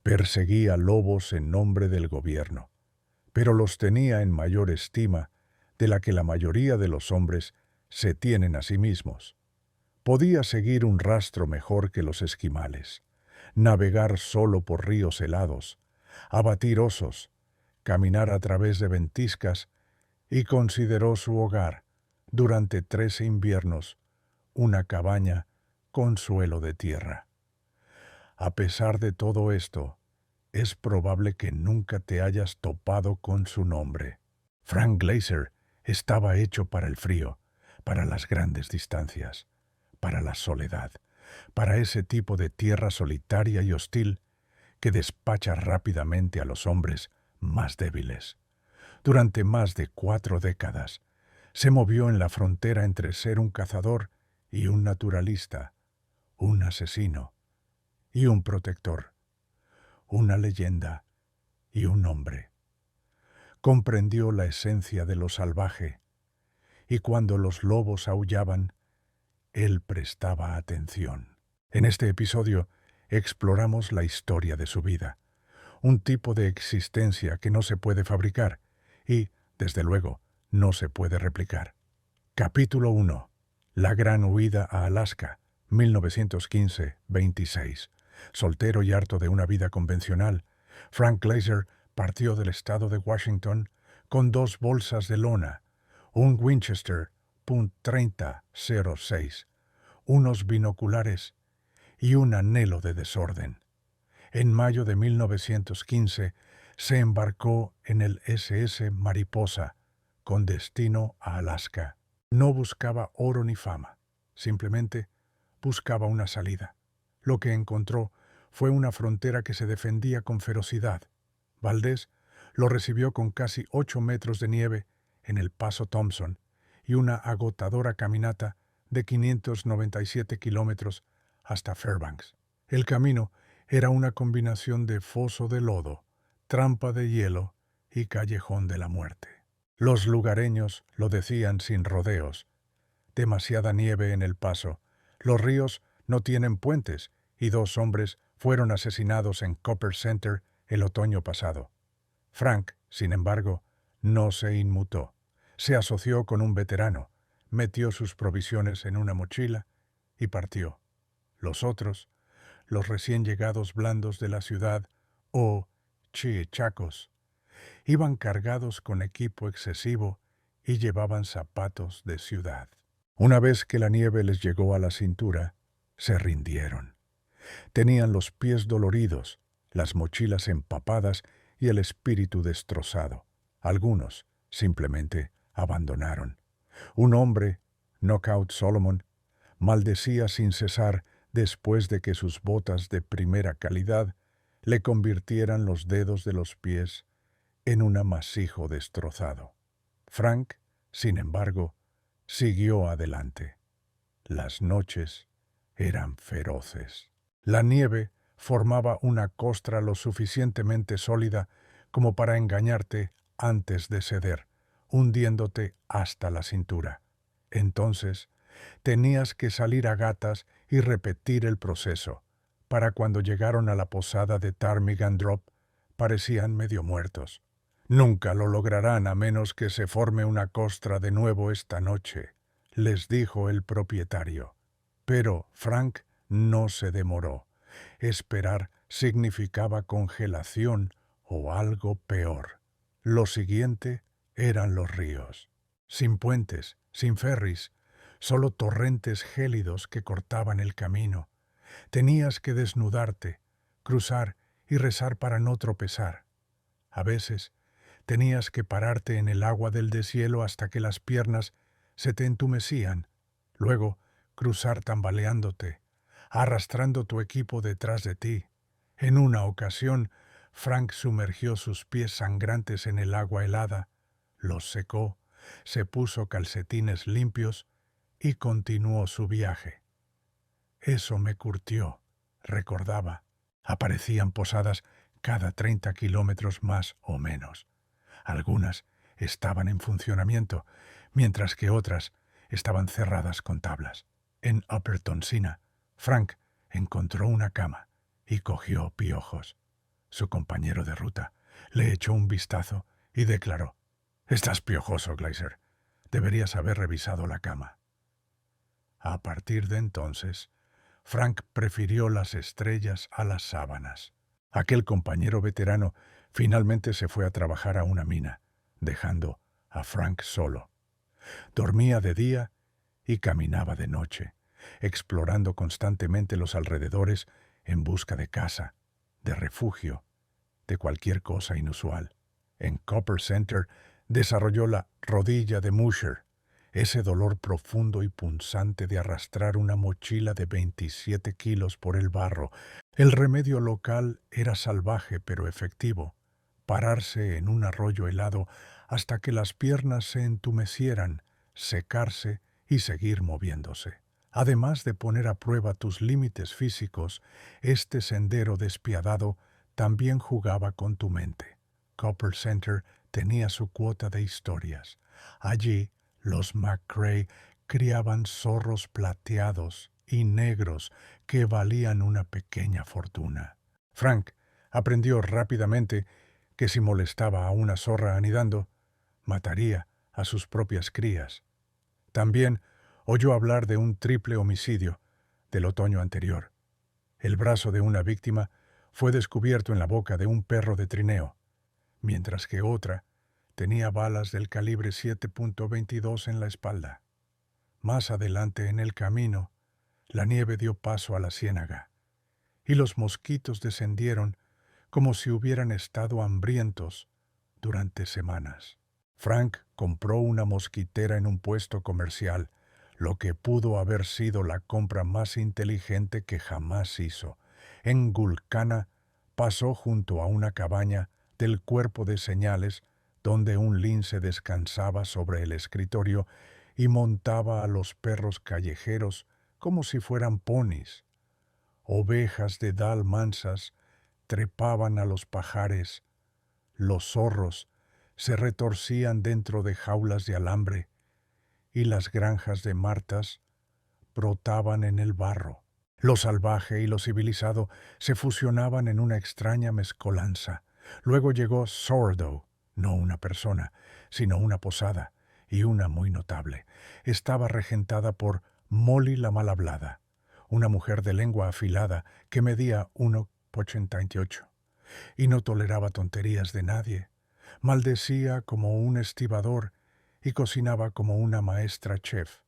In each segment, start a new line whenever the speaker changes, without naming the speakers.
Perseguía lobos en nombre del gobierno, pero los tenía en mayor estima de la que la mayoría de los hombres se tienen a sí mismos. Podía seguir un rastro mejor que los esquimales, navegar solo por ríos helados, abatir osos, caminar a través de ventiscas, y consideró su hogar, durante 13 inviernos, una cabaña con suelo de tierra. A pesar de todo esto, es probable que nunca te hayas topado con su nombre. Frank Glazer estaba hecho para el frío, para las grandes distancias, para la soledad, para ese tipo de tierra solitaria y hostil que despacha rápidamente a los hombres más débiles. Durante más de 4 décadas, se movió en la frontera entre ser un cazador y un naturalista, un asesino y un protector, una leyenda y un hombre. Comprendió la esencia de lo salvaje, y cuando los lobos aullaban, él prestaba atención. En este episodio exploramos la historia de su vida, un tipo de existencia que no se puede fabricar y, desde luego, no se puede replicar. Capítulo 1. La gran huida a Alaska, 1915-26. Soltero y harto de una vida convencional, Frank Glazer partió del estado de Washington con 2 bolsas de lona, un Winchester .30-06, unos binoculares y un anhelo de desorden. En mayo de 1915 se embarcó en el SS Mariposa, con destino a Alaska. No buscaba oro ni fama, simplemente buscaba una salida. Lo que encontró fue una frontera que se defendía con ferocidad. Valdés lo recibió con casi 8 metros de nieve en el Paso Thompson y una agotadora caminata de 597 kilómetros hasta Fairbanks. El camino era una combinación de foso de lodo, trampa de hielo y callejón de la muerte. Los lugareños lo decían sin rodeos. Demasiada nieve en el paso. Los ríos no tienen puentes y 2 hombres fueron asesinados en Copper Center el otoño pasado. Frank, sin embargo, no se inmutó. Se asoció con un veterano, metió sus provisiones en una mochila y partió. Los otros, los recién llegados blandos de la ciudad, o chichacos, iban cargados con equipo excesivo y llevaban zapatos de ciudad. Una vez que la nieve les llegó a la cintura, se rindieron. Tenían los pies doloridos, las mochilas empapadas y el espíritu destrozado. Algunos simplemente abandonaron. Un hombre, Knockout Solomon, maldecía sin cesar después de que sus botas de primera calidad le convirtieran los dedos de los pies en un amasijo destrozado. Frank, sin embargo, siguió adelante. Las noches eran feroces. La nieve formaba una costra lo suficientemente sólida como para engañarte antes de ceder, hundiéndote hasta la cintura. Entonces, tenías que salir a gatas y repetir el proceso. Para cuando llegaron a la posada de Ptarmigan Drop, parecían medio muertos. Nunca lo lograrán a menos que se forme una costra de nuevo esta noche, les dijo el propietario. Pero Frank no se demoró. Esperar significaba congelación o algo peor. Lo siguiente eran los ríos. Sin puentes, sin ferries, solo torrentes gélidos que cortaban el camino. Tenías que desnudarte, cruzar y rezar para no tropezar. A veces, tenías que pararte en el agua del deshielo hasta que las piernas se te entumecían, luego cruzar tambaleándote, arrastrando tu equipo detrás de ti. En una ocasión, Frank sumergió sus pies sangrantes en el agua helada, los secó, se puso calcetines limpios y continuó su viaje. Eso me curtió, recordaba. Aparecían posadas cada 30 kilómetros más o menos. Algunas estaban en funcionamiento, mientras que otras estaban cerradas con tablas. En Upper Tonsina, Frank encontró una cama y cogió piojos. Su compañero de ruta le echó un vistazo y declaró: «Estás piojoso, Glazer. Deberías haber revisado la cama». A partir de entonces, Frank prefirió las estrellas a las sábanas. Aquel compañero veterano finalmente se fue a trabajar a una mina, dejando a Frank solo. Dormía de día y caminaba de noche, explorando constantemente los alrededores en busca de casa, de refugio, de cualquier cosa inusual. En Copper Center desarrolló la rodilla de Musher, ese dolor profundo y punzante de arrastrar una mochila de 27 kilos por el barro. El remedio local era salvaje pero efectivo: pararse en un arroyo helado hasta que las piernas se entumecieran, secarse y seguir moviéndose. Además de poner a prueba tus límites físicos, este sendero despiadado también jugaba con tu mente. Copper Center tenía su cuota de historias. Allí, los McCrae criaban zorros plateados y negros que valían una pequeña fortuna. Frank aprendió rápidamente que si molestaba a una zorra anidando, mataría a sus propias crías. También oyó hablar de un triple homicidio del otoño anterior. El brazo de una víctima fue descubierto en la boca de un perro de trineo, mientras que otra tenía balas del calibre 7.22 en la espalda. Más adelante en el camino, la nieve dio paso a la ciénaga, y los mosquitos descendieron como si hubieran estado hambrientos durante semanas. Frank compró una mosquitera en un puesto comercial, lo que pudo haber sido la compra más inteligente que jamás hizo. En Gulkana pasó junto a una cabaña del cuerpo de señales donde un lince descansaba sobre el escritorio y montaba a los perros callejeros como si fueran ponis. Ovejas de dal mansas trepaban a los pajares. Los zorros se retorcían dentro de jaulas de alambre y las granjas de martas brotaban en el barro. Lo salvaje y lo civilizado se fusionaban en una extraña mezcolanza. Luego llegó Sourdough, no una persona, sino una posada, y una muy notable. Estaba regentada por Molly la mal hablada, una mujer de lengua afilada que medía 1,88 y no toleraba tonterías de nadie. Maldecía como un estibador y cocinaba como una maestra chef.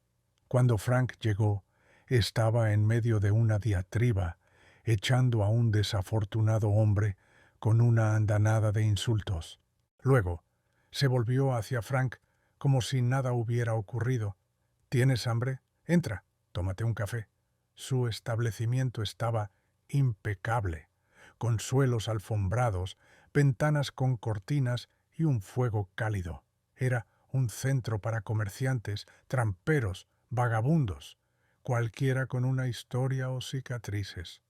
Cuando Frank llegó, estaba en medio de una diatriba, echando a un desafortunado hombre con una andanada de insultos. Luego se volvió hacia Frank como si nada hubiera ocurrido. «¿Tienes hambre? Entra, tómate un café». Su establecimiento estaba impecable, con suelos alfombrados, ventanas con cortinas y un fuego cálido. Era un centro para comerciantes, tramperos, vagabundos, cualquiera con una historia o cicatrices.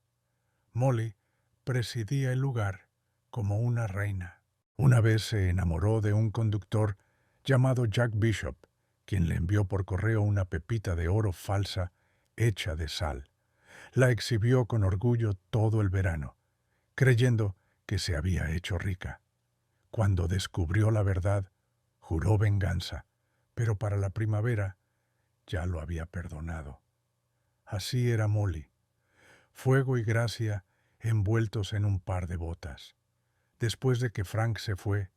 Molly presidía el lugar como una reina. Una vez se enamoró de un conductor llamado Jack Bishop, quien le envió por correo una pepita de oro falsa hecha de sal. La exhibió con orgullo todo el verano, creyendo que se había hecho rica. Cuando descubrió la verdad, juró venganza, pero para la primavera ya lo había perdonado. Así era Molly: fuego y gracia envueltos en un par de botas. Después de que Frank se fue,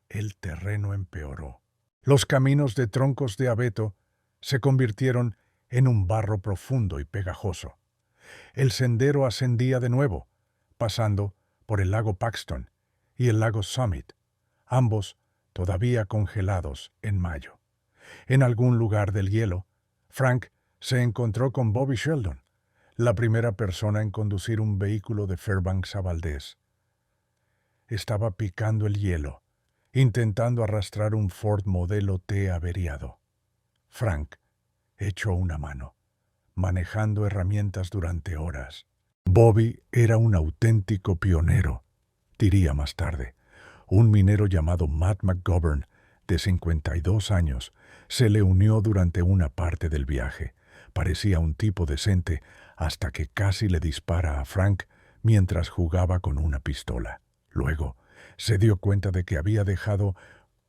el terreno empeoró. Los caminos de troncos de abeto se convirtieron en un barro profundo y pegajoso. El sendero ascendía de nuevo, pasando por el lago Paxton y el lago Summit, ambos todavía congelados en mayo. En algún lugar del hielo, Frank se encontró con Bobby Sheldon, la primera persona en conducir un vehículo de Fairbanks a Valdez. Estaba picando el hielo, intentando arrastrar un Ford modelo T averiado. Frank echó una mano, manejando herramientas durante horas. Bobby era un auténtico pionero, diría más tarde. Un minero llamado Matt McGovern, de 52 años, se le unió durante una parte del viaje. Parecía un tipo decente hasta que casi le dispara a Frank mientras jugaba con una pistola. Luego se dio cuenta de que había dejado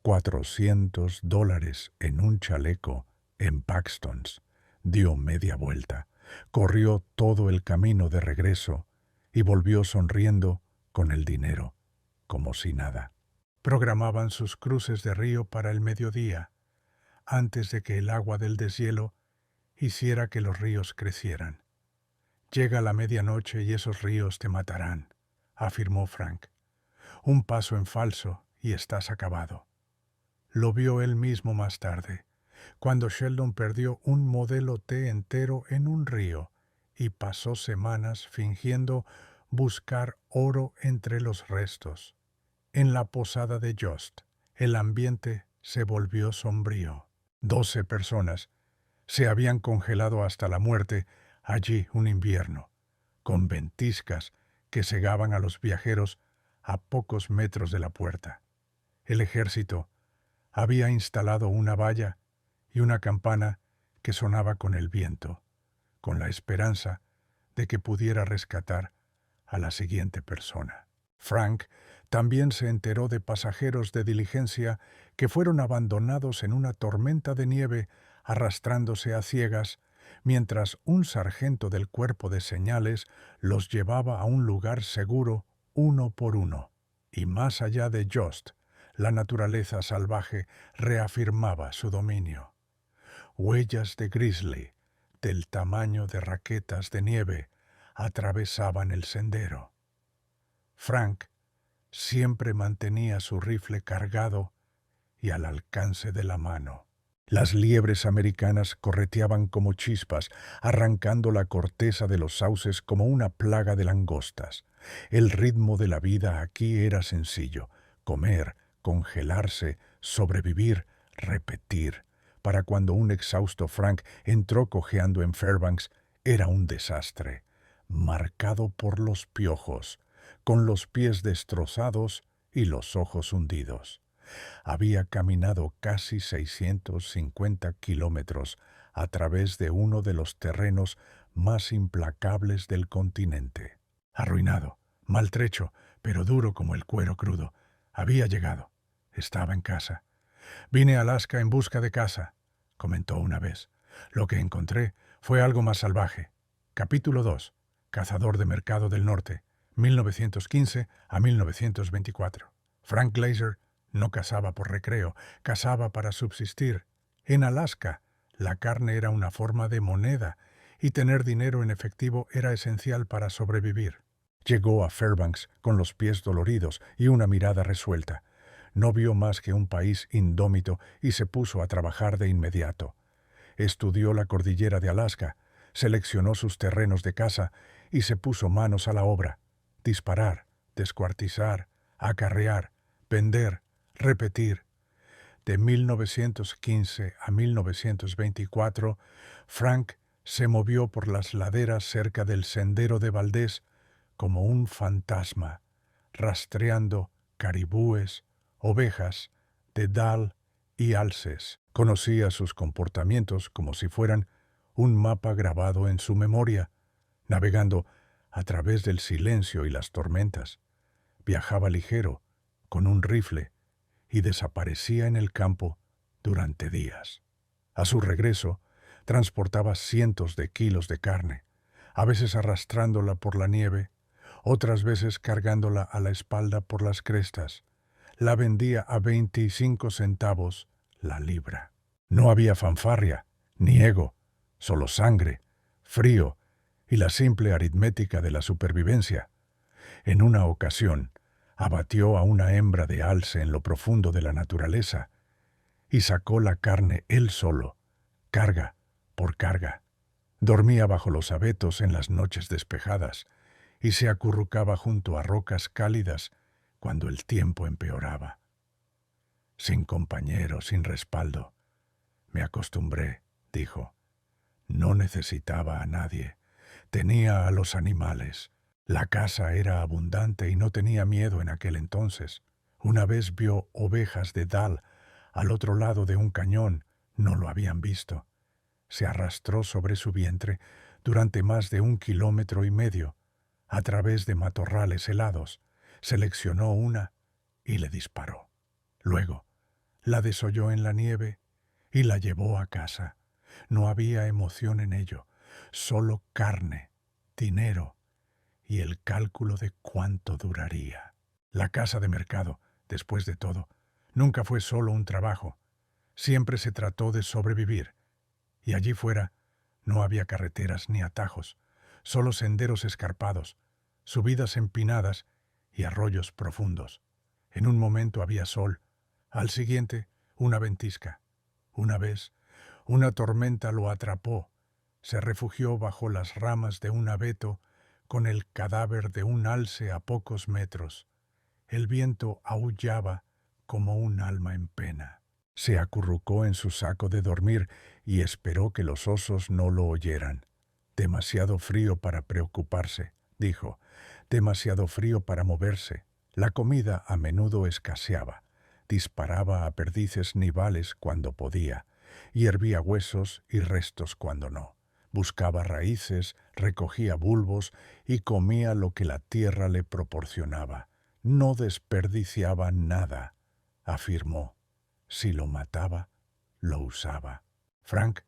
$400 en un chaleco en Paxton's. Dio media vuelta, corrió todo el camino de regreso y volvió sonriendo con el dinero, como si nada. Programaban sus cruces de río para el mediodía, antes de que el agua del deshielo hiciera que los ríos crecieran. Llega la medianoche y esos ríos te matarán, afirmó Frank. Un paso en falso y estás acabado. Lo vio él mismo más tarde, cuando Sheldon perdió un Modelo T entero en un río y pasó semanas fingiendo buscar oro entre los restos. En la posada de Jost, el ambiente se volvió sombrío. 12 personas se habían congelado hasta la muerte allí un invierno, con ventiscas que cegaban a los viajeros a pocos metros de la puerta. El ejército había instalado una valla y una campana que sonaba con el viento, con la esperanza de que pudiera rescatar a la siguiente persona. Frank también se enteró de pasajeros de diligencia que fueron abandonados en una tormenta de nieve arrastrándose a ciegas, mientras un sargento del cuerpo de señales los llevaba a un lugar seguro uno por uno. Y más allá de Jost, la naturaleza salvaje reafirmaba su dominio. Huellas de grizzly, del tamaño de raquetas de nieve, atravesaban el sendero. Frank siempre mantenía su rifle cargado y al alcance de la mano. Las liebres americanas correteaban como chispas, arrancando la corteza de los sauces como una plaga de langostas. El ritmo de la vida aquí era sencillo: comer, congelarse, sobrevivir, repetir. Para cuando un exhausto Frank entró cojeando en Fairbanks, era un desastre, marcado por los piojos, con los pies destrozados y los ojos hundidos. Había caminado casi 650 kilómetros a través de uno de los terrenos más implacables del continente. Arruinado, maltrecho, pero duro como el cuero crudo, había llegado. Estaba en casa. «Vine a Alaska en busca de casa», comentó una vez. «Lo que encontré fue algo más salvaje». Capítulo 2. Cazador de Mercado del Norte, 1915 a 1924. Frank Glazer no cazaba por recreo, cazaba para subsistir. En Alaska, la carne era una forma de moneda y tener dinero en efectivo era esencial para sobrevivir. Llegó a Fairbanks con los pies doloridos y una mirada resuelta. No vio más que un país indómito y se puso a trabajar de inmediato. Estudió la cordillera de Alaska, seleccionó sus terrenos de caza y se puso manos a la obra. Disparar, descuartizar, acarrear, vender, repetir. De 1915 a 1924, Frank se movió por las laderas cerca del sendero de Valdés como un fantasma, rastreando caribúes, ovejas, dedal y alces. Conocía sus comportamientos como si fueran un mapa grabado en su memoria, navegando a través del silencio y las tormentas. Viajaba ligero, con un rifle, y desaparecía en el campo durante días. A su regreso, transportaba cientos de kilos de carne, a veces arrastrándola por la nieve, otras veces cargándola a la espalda por las crestas. La vendía a 25 centavos la libra. No había fanfarria, ni ego, solo sangre, frío y la simple aritmética de la supervivencia. En una ocasión, abatió a una hembra de alce en lo profundo de la naturaleza y sacó la carne él solo, carga por carga. Dormía bajo los abetos en las noches despejadas y se acurrucaba junto a rocas cálidas cuando el tiempo empeoraba. Sin compañero, sin respaldo. Me acostumbré, dijo. No necesitaba a nadie. Tenía a los animales. La caza era abundante y no tenía miedo en aquel entonces. Una vez vio ovejas de Dal al otro lado de un cañón. No lo habían visto. Se arrastró sobre su vientre durante más de 1,5 kilómetros, a través de matorrales helados. Seleccionó una y le disparó. Luego, la desolló en la nieve y la llevó a casa. No había emoción en ello, solo carne, dinero y el cálculo de cuánto duraría. La casa de mercado, después de todo, nunca fue solo un trabajo. Siempre se trató de sobrevivir. Y allí fuera no había carreteras ni atajos, solo senderos escarpados, subidas empinadas y arroyos profundos. En un momento había sol, al siguiente una ventisca. Una vez, una tormenta lo atrapó. Se refugió bajo las ramas de un abeto con el cadáver de un alce a pocos metros. El viento aullaba como un alma en pena. Se acurrucó en su saco de dormir y esperó que los osos no lo oyeran. Demasiado frío para preocuparse, dijo, demasiado frío para moverse. La comida a menudo escaseaba. Disparaba a perdices nivales cuando podía, y hervía huesos y restos cuando no. Buscaba raíces, recogía bulbos y comía lo que la tierra le proporcionaba. No desperdiciaba nada, afirmó. Si lo mataba, lo usaba. Frank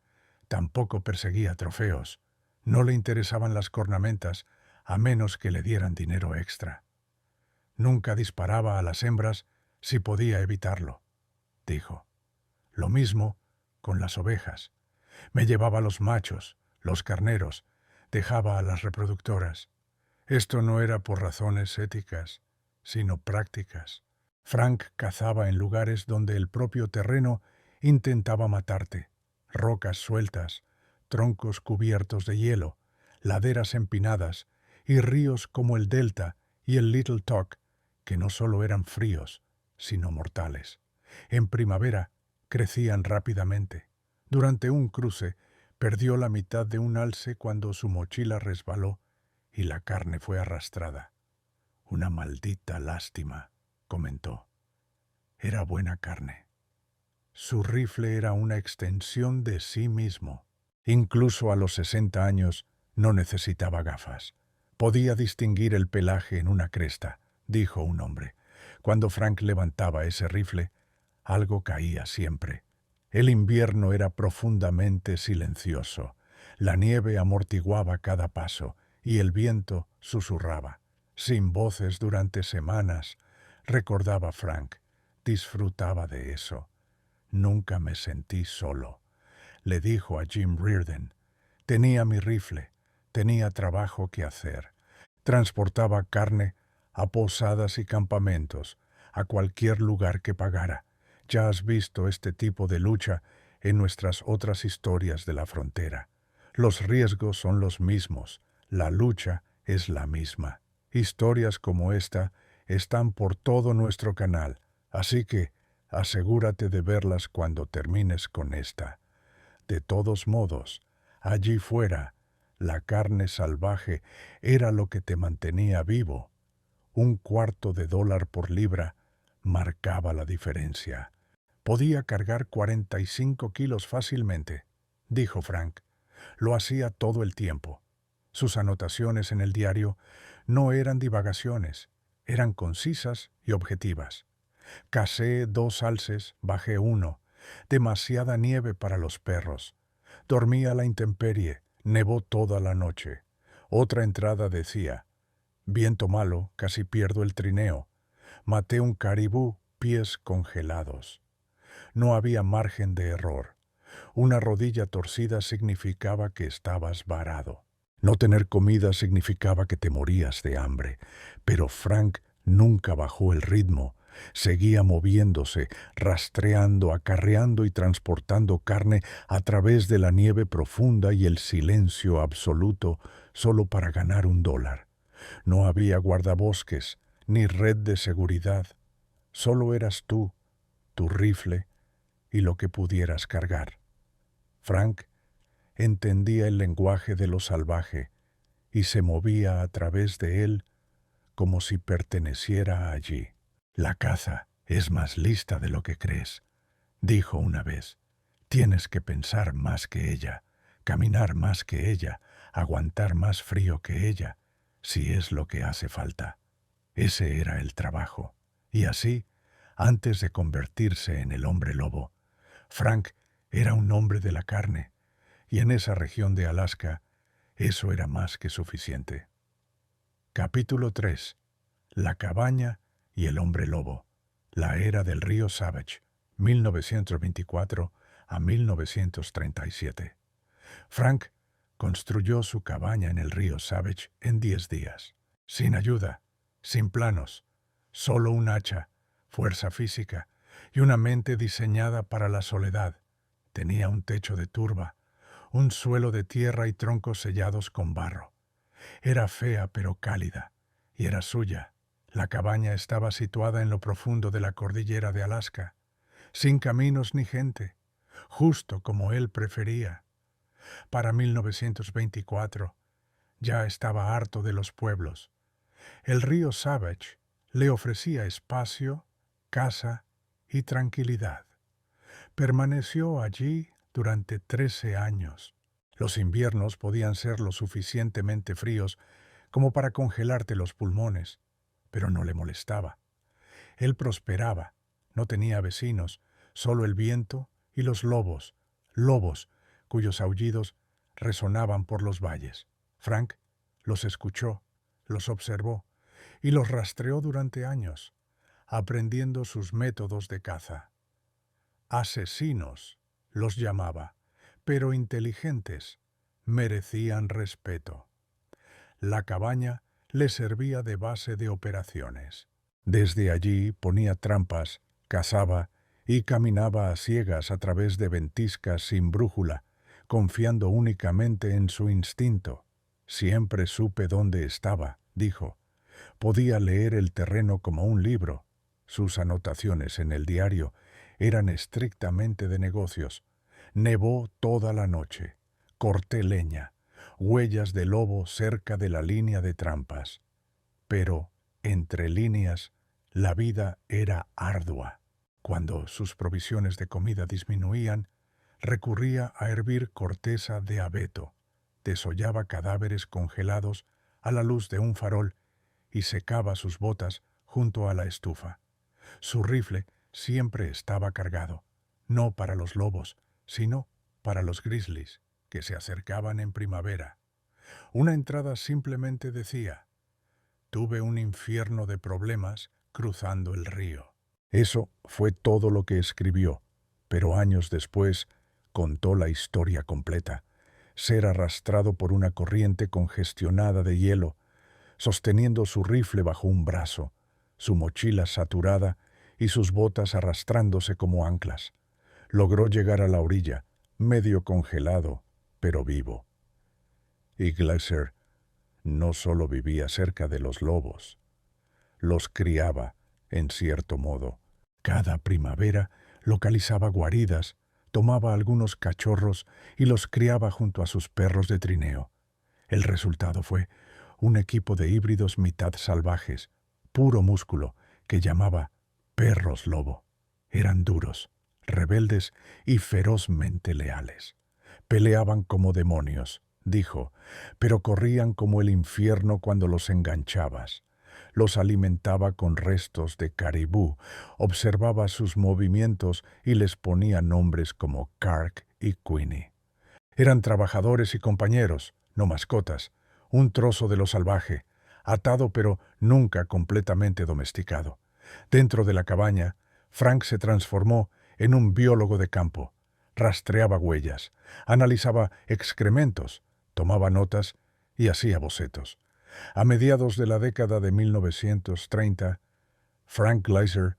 tampoco perseguía trofeos. No le interesaban las cornamentas, a menos que le dieran dinero extra. Nunca disparaba a las hembras si podía evitarlo, dijo. Lo mismo con las ovejas. Me llevaba los machos, los carneros, dejaba a las reproductoras. Esto no era por razones éticas, sino prácticas. Frank cazaba en lugares donde el propio terreno intentaba matarte. Rocas sueltas, troncos cubiertos de hielo, laderas empinadas y ríos como el Delta y el Little Tuck, que no solo eran fríos, sino mortales. En primavera crecían rápidamente. Durante un cruce perdió la mitad de un alce cuando su mochila resbaló y la carne fue arrastrada. Una maldita lástima, comentó. Era buena carne. Su rifle era una extensión de sí mismo. Incluso a los 60 años no necesitaba gafas. Podía distinguir el pelaje en una cresta, dijo un hombre. Cuando Frank levantaba ese rifle, algo caía siempre. El invierno era profundamente silencioso. La nieve amortiguaba cada paso y el viento susurraba. Sin voces durante semanas, recordaba Frank. Disfrutaba de eso. Nunca me sentí solo. Le dijo a Jim Reardon. Tenía mi rifle, tenía trabajo que hacer. Transportaba carne a posadas y campamentos, a cualquier lugar que pagara. Ya has visto este tipo de lucha en nuestras otras historias de la frontera. Los riesgos son los mismos, la lucha es la misma. Historias como esta están por todo nuestro canal, así que asegúrate de verlas cuando termines con esta. De todos modos, allí fuera, la carne salvaje era lo que te mantenía vivo. $0,25 por libra marcaba la diferencia. Podía cargar 45 kilos fácilmente, dijo Frank. Lo hacía todo el tiempo. Sus anotaciones en el diario no eran divagaciones, eran concisas y objetivas. Cacé 2 alces, bajé 1. Demasiada nieve para los perros. Dormí a la intemperie, nevó toda la noche. Otra entrada decía, viento malo, casi pierdo el trineo. Maté un caribú, pies congelados. No había margen de error. Una rodilla torcida significaba que estabas varado. No tener comida significaba que te morías de hambre. Pero Frank nunca bajó el ritmo. Seguía moviéndose, rastreando, acarreando y transportando carne a través de la nieve profunda y el silencio absoluto solo para ganar $1. No había guardabosques ni red de seguridad. Solo eras tú, tu rifle y lo que pudieras cargar. Frank entendía el lenguaje de lo salvaje y se movía a través de él como si perteneciera allí. La caza es más lista de lo que crees, dijo una vez. Tienes que pensar más que ella, caminar más que ella, aguantar más frío que ella, si es lo que hace falta. Ese era el trabajo. Y así, antes de convertirse en el hombre lobo, Frank era un hombre de la carne, y en esa región de Alaska eso era más que suficiente. Capítulo 3. La cabaña y el hombre lobo. La era del río Savage, 1924 a 1937. Frank construyó su cabaña en el río Savage en 10 días. Sin ayuda, sin planos, solo un hacha, fuerza física y una mente diseñada para la soledad. Tenía un techo de turba, un suelo de tierra y troncos sellados con barro. Era fea pero cálida, y era suya. La cabaña estaba situada en lo profundo de la cordillera de Alaska, sin caminos ni gente, justo como él prefería. Para 1924, ya estaba harto de los pueblos. El río Savage le ofrecía espacio, casa y tranquilidad. Permaneció allí durante 13 años. Los inviernos podían ser lo suficientemente fríos como para congelarte los pulmones, pero no le molestaba. Él prosperaba, no tenía vecinos, solo el viento y los lobos, lobos cuyos aullidos resonaban por los valles. Frank los escuchó, los observó y los rastreó durante años, aprendiendo sus métodos de caza. Asesinos los llamaba, pero inteligentes, merecían respeto. La cabaña le servía de base de operaciones. Desde allí ponía trampas, cazaba y caminaba a ciegas a través de ventiscas sin brújula, confiando únicamente en su instinto. Siempre supe dónde estaba, dijo. Podía leer el terreno como un libro. Sus anotaciones en el diario eran estrictamente de negocios. Nevó toda la noche. Corté leña. Huellas de lobo cerca de la línea de trampas. Pero, entre líneas, la vida era ardua. Cuando sus provisiones de comida disminuían, recurría a hervir corteza de abeto, desollaba cadáveres congelados a la luz de un farol y secaba sus botas junto a la estufa. Su rifle siempre estaba cargado, no para los lobos, sino para los grizzlies, que se acercaban en primavera. Una entrada simplemente decía: «Tuve un infierno de problemas cruzando el río». Eso fue todo lo que escribió, pero años después contó la historia completa. Ser arrastrado por una corriente congestionada de hielo, sosteniendo su rifle bajo un brazo, su mochila saturada y sus botas arrastrándose como anclas. Logró llegar a la orilla, medio congelado, pero vivo. Y Glaser no solo vivía cerca de los lobos, los criaba, en cierto modo. Cada primavera localizaba guaridas, tomaba algunos cachorros y los criaba junto a sus perros de trineo. El resultado fue un equipo de híbridos mitad salvajes, puro músculo, que llamaba perros lobo. Eran duros, rebeldes y ferozmente leales. Peleaban como demonios, dijo, pero corrían como el infierno cuando los enganchabas. Los alimentaba con restos de caribú, observaba sus movimientos y les ponía nombres como Kark y Queenie. Eran trabajadores y compañeros, no mascotas, un trozo de lo salvaje, atado pero nunca completamente domesticado. Dentro de la cabaña, Frank se transformó en un biólogo de campo. Rastreaba huellas, analizaba excrementos, tomaba notas y hacía bocetos. A mediados de la década de 1930, Frank Glaser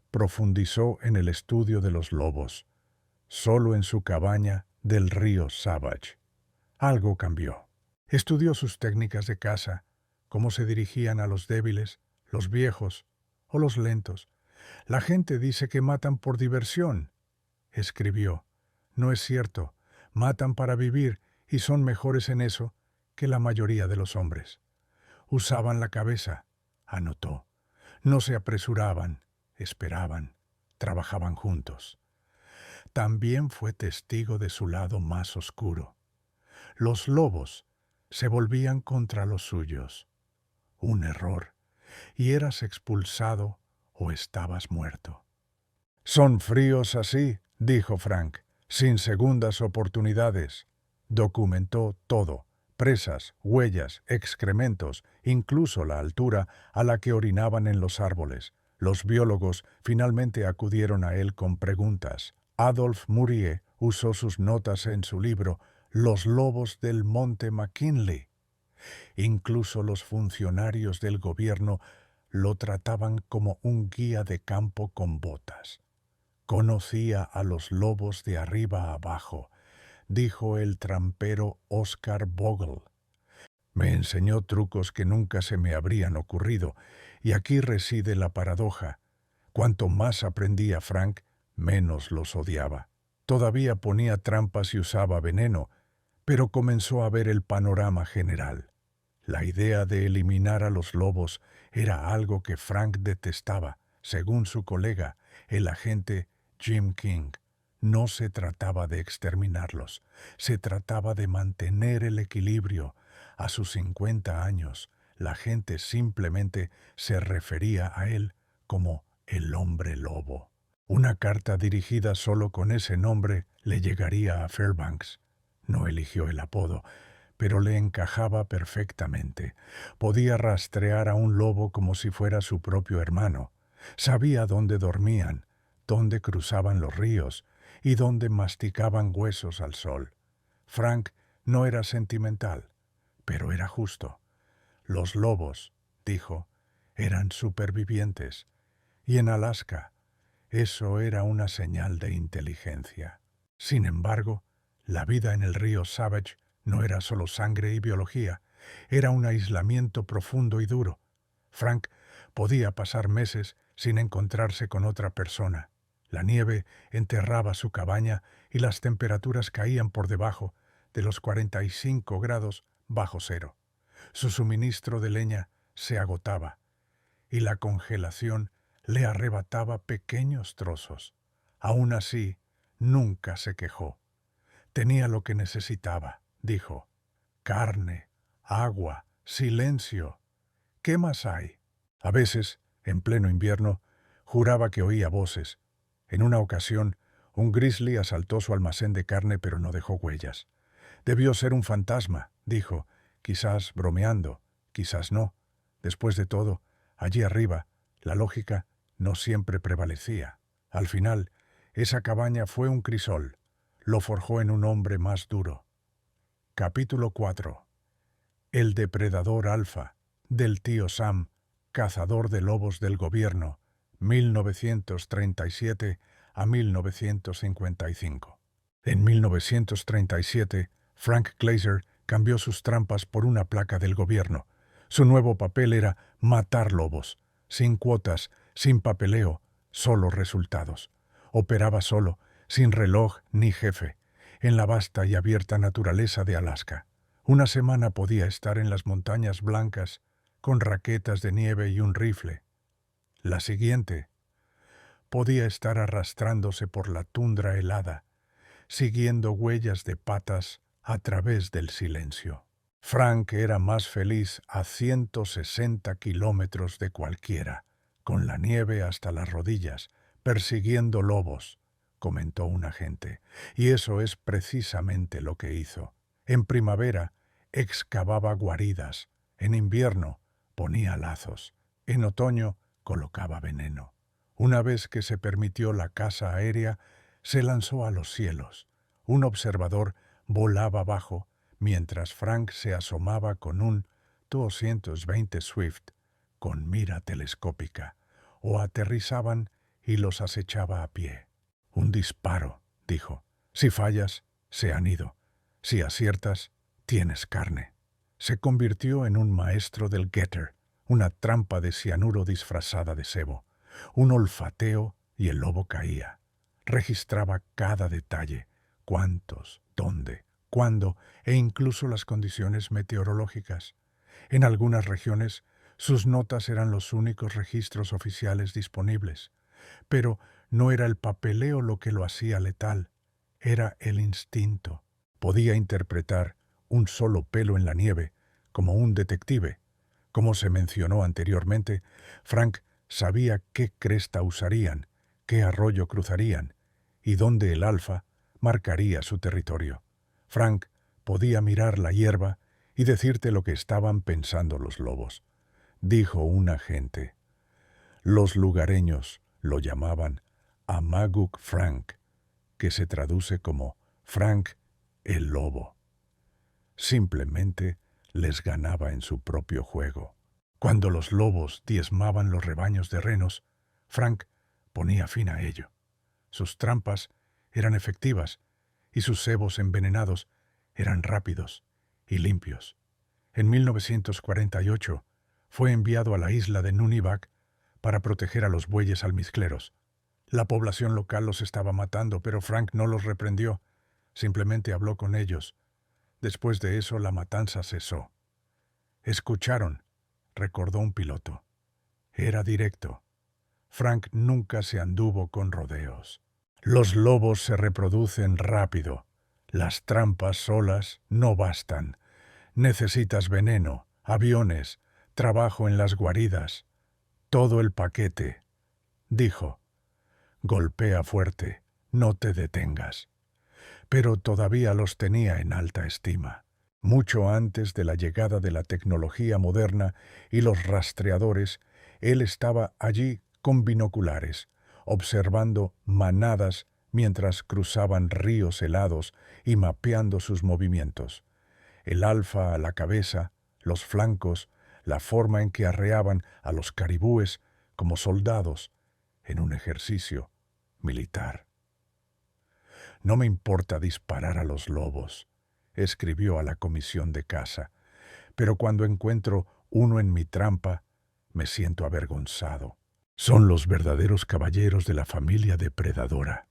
profundizó en el estudio de los lobos, solo en su cabaña del río Savage. Algo cambió. Estudió sus técnicas de caza, cómo se dirigían a los débiles, los viejos o los lentos. La gente dice que matan por diversión, escribió. No es cierto, matan para vivir y son mejores en eso que la mayoría de los hombres. Usaban la cabeza, anotó. No se apresuraban, esperaban, trabajaban juntos. También fue testigo de su lado más oscuro. Los lobos se volvían contra los suyos. Un error. y eras expulsado o estabas muerto. «Son fríos así», dijo Frank, «sin segundas oportunidades». Documentó todo: presas, huellas, excrementos, incluso la altura a la que orinaban en los árboles. Los biólogos finalmente acudieron a él con preguntas. Adolphe Murier usó sus notas en su libro Los lobos del Monte McKinley. Incluso los funcionarios del gobierno lo trataban como un guía de campo con botas. «Conocía a los lobos de arriba a abajo», dijo el trampero Oscar Bogle. «Me enseñó trucos que nunca se me habrían ocurrido, y aquí reside la paradoja. Cuanto más aprendía Frank, menos los odiaba. Todavía ponía trampas y usaba veneno, pero comenzó a ver el panorama general. La idea de eliminar a los lobos era algo que Frank detestaba, según su colega, el agente Jim King. No se trataba de exterminarlos, se trataba de mantener el equilibrio. A sus 50 años, la gente simplemente se refería a él como el hombre lobo. Una carta dirigida solo con ese nombre le llegaría a Fairbanks. No eligió el apodo, pero le encajaba perfectamente. Podía rastrear a un lobo como si fuera su propio hermano. Sabía dónde dormían, dónde cruzaban los ríos y dónde masticaban huesos al sol. Frank no era sentimental, pero era justo. Los lobos, dijo, eran supervivientes, y en Alaska eso era una señal de inteligencia. Sin embargo, la vida en el río Savage no era solo sangre y biología, era un aislamiento profundo y duro. Frank podía pasar meses sin encontrarse con otra persona. La nieve enterraba su cabaña y las temperaturas caían por debajo de los 45 grados bajo cero. Su suministro de leña se agotaba y la congelación le arrebataba pequeños trozos. Aún así, nunca se quejó. Tenía lo que necesitaba, dijo. Carne, agua, silencio. ¿Qué más hay? A veces, en pleno invierno, juraba que oía voces. En una ocasión, un grizzly asaltó su almacén de carne pero no dejó huellas. Debió ser un fantasma, dijo, quizás bromeando, quizás no. Después de todo, allí arriba, la lógica no siempre prevalecía. Al final, esa cabaña fue un crisol. Lo forjó en un hombre más duro. Capítulo 4. El depredador alfa, del tío Sam, cazador de lobos del gobierno, 1937 a 1955. En 1937, Frank Glazer cambió sus trampas por una placa del gobierno. Su nuevo papel era matar lobos, sin cuotas, sin papeleo, solo resultados. Operaba solo, sin reloj ni jefe, en la vasta y abierta naturaleza de Alaska. Una semana podía estar en las montañas blancas, con raquetas de nieve y un rifle. La siguiente podía estar arrastrándose por la tundra helada, siguiendo huellas de patas a través del silencio. Frank era más feliz a 160 kilómetros de cualquiera, con la nieve hasta las rodillas, persiguiendo lobos, comentó un agente, y eso es precisamente lo que hizo. En primavera excavaba guaridas, en invierno ponía lazos, en otoño colocaba veneno. Una vez que se permitió la caza aérea, se lanzó a los cielos. Un observador volaba abajo, mientras Frank se asomaba con un 220 Swift con mira telescópica, o aterrizaban y los acechaba a pie. Un disparo, dijo. Si fallas, se han ido. Si aciertas, tienes carne. Se convirtió en un maestro del getter, una trampa de cianuro disfrazada de sebo. Un olfateo y el lobo caía. Registraba cada detalle, cuántos, dónde, cuándo e incluso las condiciones meteorológicas. En algunas regiones, sus notas eran los únicos registros oficiales disponibles. Pero no era el papeleo lo que lo hacía letal, era el instinto. Podía interpretar un solo pelo en la nieve como un detective, Como se mencionó anteriormente, Frank sabía qué cresta usarían, qué arroyo cruzarían y dónde el alfa marcaría su territorio. Frank podía mirar la hierba y decirte lo que estaban pensando los lobos. Dijo un agente. Los lugareños lo llamaban Amaguk Frank, que se traduce como Frank el lobo. Simplemente les ganaba en su propio juego. Cuando los lobos diezmaban los rebaños de renos, Frank ponía fin a ello. Sus trampas eran efectivas y sus cebos envenenados eran rápidos y limpios. En 1948 fue enviado a la isla de Nunivac para proteger a los bueyes almizcleros. La población local los estaba matando, pero Frank no los reprendió, simplemente habló con ellos. Después de eso la matanza cesó. Escucharon, recordó un piloto. Era directo. Frank nunca se anduvo con rodeos. Los lobos se reproducen rápido. Las trampas solas no bastan. Necesitas veneno, aviones, trabajo en las guaridas. Todo el paquete. Dijo. Golpea fuerte, no te detengas. Pero todavía los tenía en alta estima. Mucho antes de la llegada de la tecnología moderna y los rastreadores, él estaba allí con binoculares, observando manadas mientras cruzaban ríos helados y mapeando sus movimientos. El alfa a la cabeza, los flancos, la forma en que arreaban a los caribúes como soldados en un ejercicio militar. No me importa disparar a los lobos, escribió a la comisión de caza, pero cuando encuentro uno en mi trampa, me siento avergonzado. Son los verdaderos caballeros de la familia depredadora.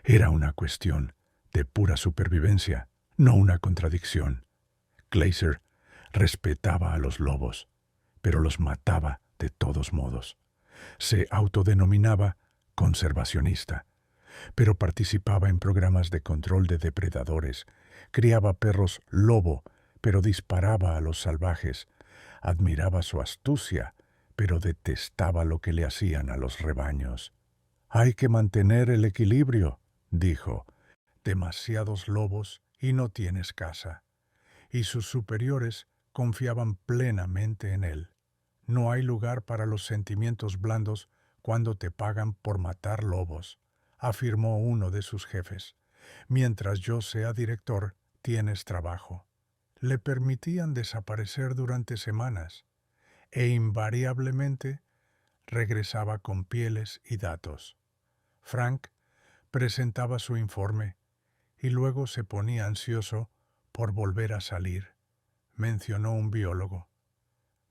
Era una cuestión de pura supervivencia, no una contradicción. Glaser respetaba a los lobos, pero los mataba de todos modos. Se autodenominaba conservacionista, pero participaba en programas de control de depredadores, criaba perros lobo, pero disparaba a los salvajes, admiraba su astucia, pero detestaba lo que le hacían a los rebaños. Hay que mantener el equilibrio, dijo. Demasiados lobos y no tienes caza. Y sus superiores confiaban plenamente en él. No hay lugar para los sentimientos blandos cuando te pagan por matar lobos, afirmó uno de sus jefes. Mientras yo sea director, tienes trabajo. Le permitían desaparecer durante semanas e invariablemente regresaba con pieles y datos. Frank presentaba su informe y luego se ponía ansioso por volver a salir, mencionó un biólogo.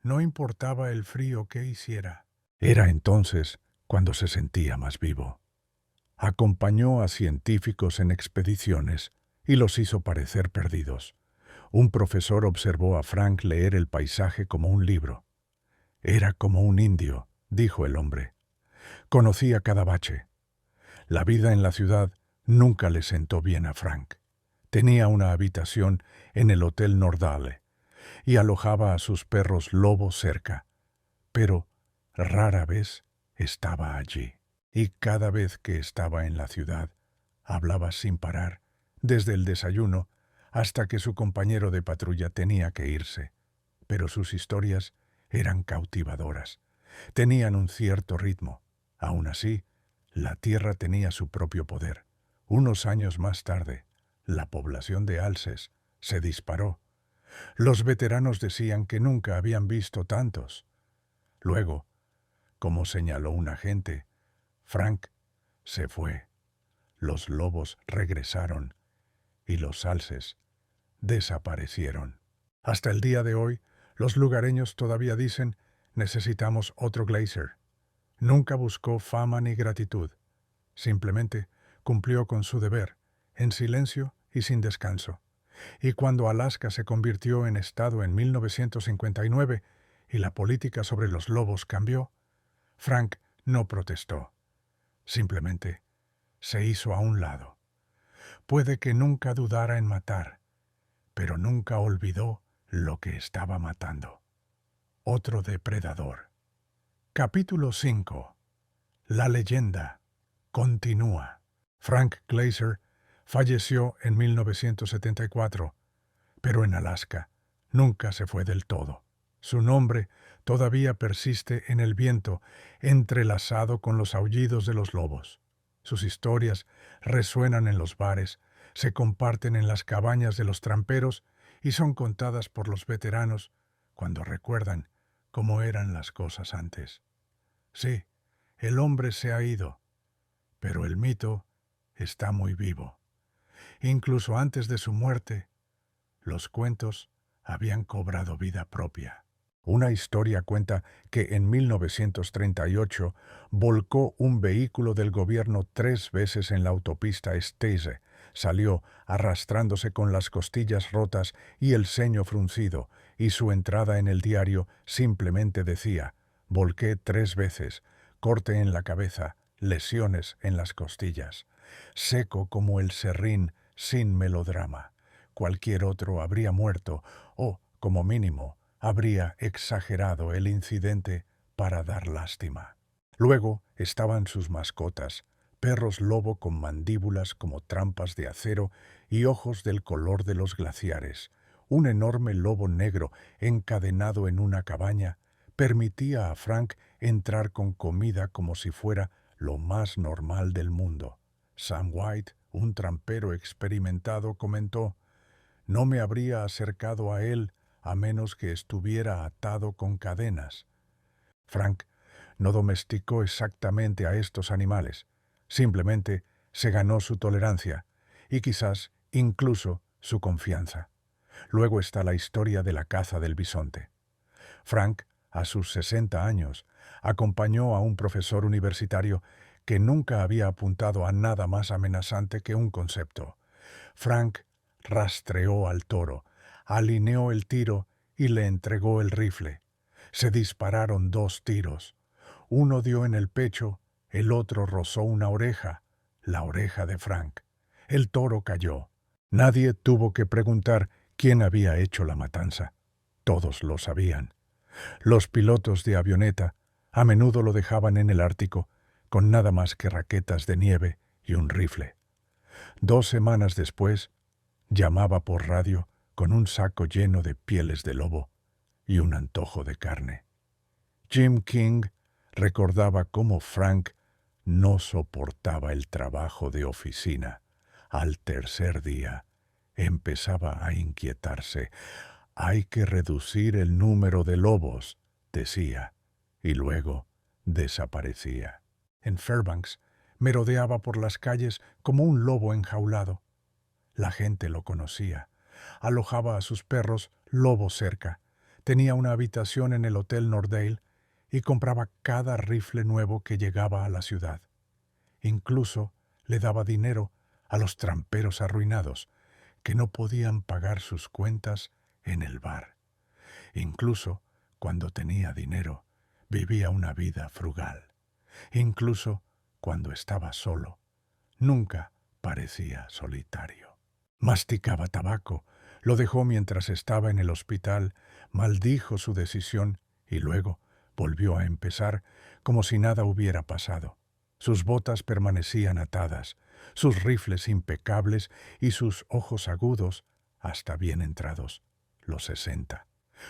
No importaba el frío que hiciera. Era entonces cuando se sentía más vivo. Acompañó a científicos en expediciones y los hizo parecer perdidos. Un profesor observó a Frank leer el paisaje como un libro. Era como un indio, dijo el hombre. Conocía cada bache. La vida en la ciudad nunca le sentó bien a Frank. Tenía una habitación en el Hotel Nordale y alojaba a sus perros lobo cerca, pero rara vez estaba allí. Y cada vez que estaba en la ciudad, hablaba sin parar, desde el desayuno hasta que su compañero de patrulla tenía que irse. Pero sus historias eran cautivadoras. Tenían un cierto ritmo. Aún así, la tierra tenía su propio poder. Unos años más tarde, la población de alces se disparó. Los veteranos decían que nunca habían visto tantos. Luego, como señaló un agente, Frank se fue. Los lobos regresaron y los alces desaparecieron. Hasta el día de hoy, los lugareños todavía dicen, necesitamos otro Glaser. Nunca buscó fama ni gratitud. Simplemente cumplió con su deber, en silencio y sin descanso. Y cuando Alaska se convirtió en estado en 1959 y la política sobre los lobos cambió, Frank no protestó. Simplemente se hizo a un lado. Puede que nunca dudara en matar, pero nunca olvidó lo que estaba matando. Otro depredador. Capítulo 5. La leyenda continúa. Frank Glazer falleció en 1974, pero en Alaska nunca se fue del todo. Su nombre todavía persiste en el viento, entrelazado con los aullidos de los lobos. Sus historias resuenan en los bares, se comparten en las cabañas de los tramperos y son contadas por los veteranos cuando recuerdan cómo eran las cosas antes. Sí, el hombre se ha ido, pero el mito está muy vivo. Incluso antes de su muerte, los cuentos habían cobrado vida propia. Una historia cuenta que en 1938 volcó un vehículo del gobierno 3 veces en la autopista Stase. Salió arrastrándose con las costillas rotas y el ceño fruncido, y su entrada en el diario simplemente decía: volqué 3 veces, corte en la cabeza, lesiones en las costillas. Seco como el serrín, sin melodrama. Cualquier otro habría muerto o, como mínimo, habría exagerado el incidente para dar lástima. Luego estaban sus mascotas, perros lobo con mandíbulas como trampas de acero y ojos del color de los glaciares. Un enorme lobo negro encadenado en una cabaña permitía a Frank entrar con comida como si fuera lo más normal del mundo. Sam White, un trampero experimentado, comentó: «No me habría acercado a él a menos que estuviera atado con cadenas». Frank no domesticó exactamente a estos animales, simplemente se ganó su tolerancia y quizás incluso su confianza. Luego está la historia de la caza del bisonte. Frank, a sus 60 años, acompañó a un profesor universitario que nunca había apuntado a nada más amenazante que un concepto. Frank rastreó al toro, alineó el tiro y le entregó el rifle. Se dispararon 2 tiros. Uno dio en el pecho, el otro rozó una oreja, la oreja de Frank. El toro cayó. Nadie tuvo que preguntar quién había hecho la matanza. Todos lo sabían. Los pilotos de avioneta a menudo lo dejaban en el Ártico, con nada más que raquetas de nieve y un rifle. 2 semanas después, llamaba por radio con un saco lleno de pieles de lobo y un antojo de carne. Jim King recordaba cómo Frank no soportaba el trabajo de oficina. Al tercer día empezaba a inquietarse. «Hay que reducir el número de lobos», decía, y luego desaparecía. En Fairbanks merodeaba por las calles como un lobo enjaulado. La gente lo conocía. Alojaba a sus perros lobo cerca. Tenía una habitación en el Hotel Nordale y compraba cada rifle nuevo que llegaba a la ciudad. Incluso le daba dinero a los tramperos arruinados que no podían pagar sus cuentas en el bar. Incluso cuando tenía dinero, vivía una vida frugal. Incluso cuando estaba solo, nunca parecía solitario. Masticaba tabaco, lo dejó mientras estaba en el hospital, maldijo su decisión y luego volvió a empezar como si nada hubiera pasado. Sus botas permanecían atadas, sus rifles impecables y sus ojos agudos hasta bien entrados los 60.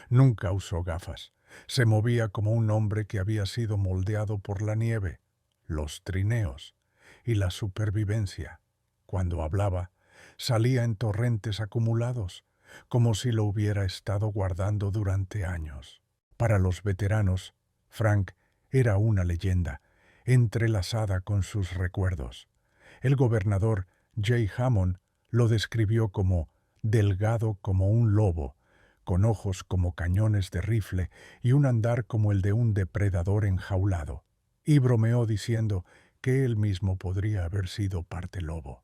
Nunca usó gafas. Se movía como un hombre que había sido moldeado por la nieve, los trineos y la supervivencia. Cuando hablaba, salía en torrentes acumulados, como si lo hubiera estado guardando durante años. Para los veteranos, Frank era una leyenda, entrelazada con sus recuerdos. El gobernador Jay Hammond lo describió como delgado como un lobo, con ojos como cañones de rifle y un andar como el de un depredador enjaulado, y bromeó diciendo que él mismo podría haber sido parte lobo.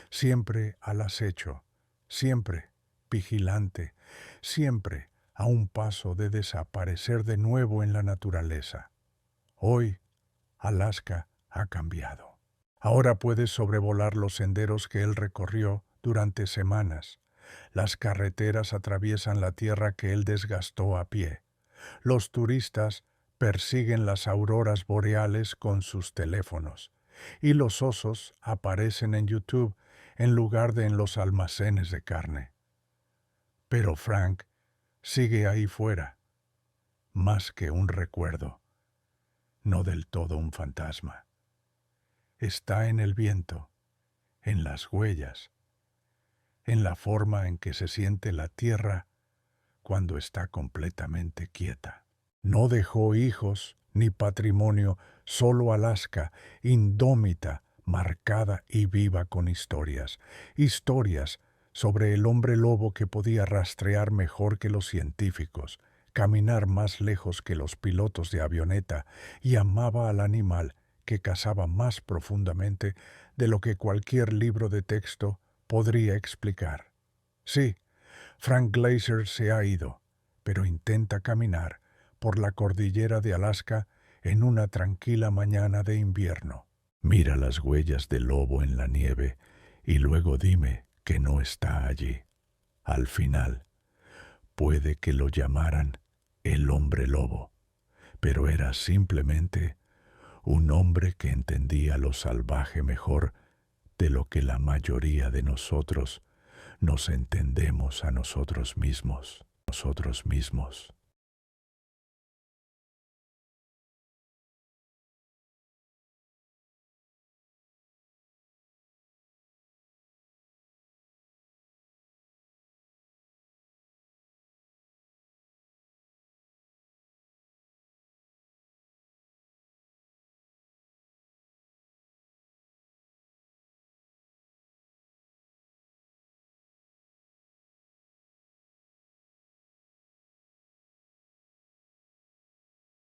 Siempre al acecho, siempre vigilante, siempre a un paso de desaparecer de nuevo en la naturaleza. Hoy, Alaska ha cambiado. Ahora puedes sobrevolar los senderos que él recorrió durante semanas. Las carreteras atraviesan la tierra que él desgastó a pie. Los turistas persiguen las auroras boreales con sus teléfonos y los osos aparecen en YouTube en lugar de en los almacenes de carne. Pero Frank sigue ahí fuera, más que un recuerdo, no del todo un fantasma. Está en el viento, en las huellas, en la forma en que se siente la tierra cuando está completamente quieta. No dejó hijos ni patrimonio, solo Alaska, indómita, marcada y viva con historias. Historias sobre el hombre lobo que podía rastrear mejor que los científicos, caminar más lejos que los pilotos de avioneta y amaba al animal que cazaba más profundamente de lo que cualquier libro de texto podría explicar. Sí, Frank Glazer se ha ido, pero intenta caminar por la cordillera de Alaska en una tranquila mañana de invierno. Mira las huellas del lobo en la nieve y luego dime que no está allí. Al final, puede que lo llamaran el hombre lobo, pero era simplemente un hombre que entendía lo salvaje mejor de lo que la mayoría de nosotros nos entendemos a nosotros mismos.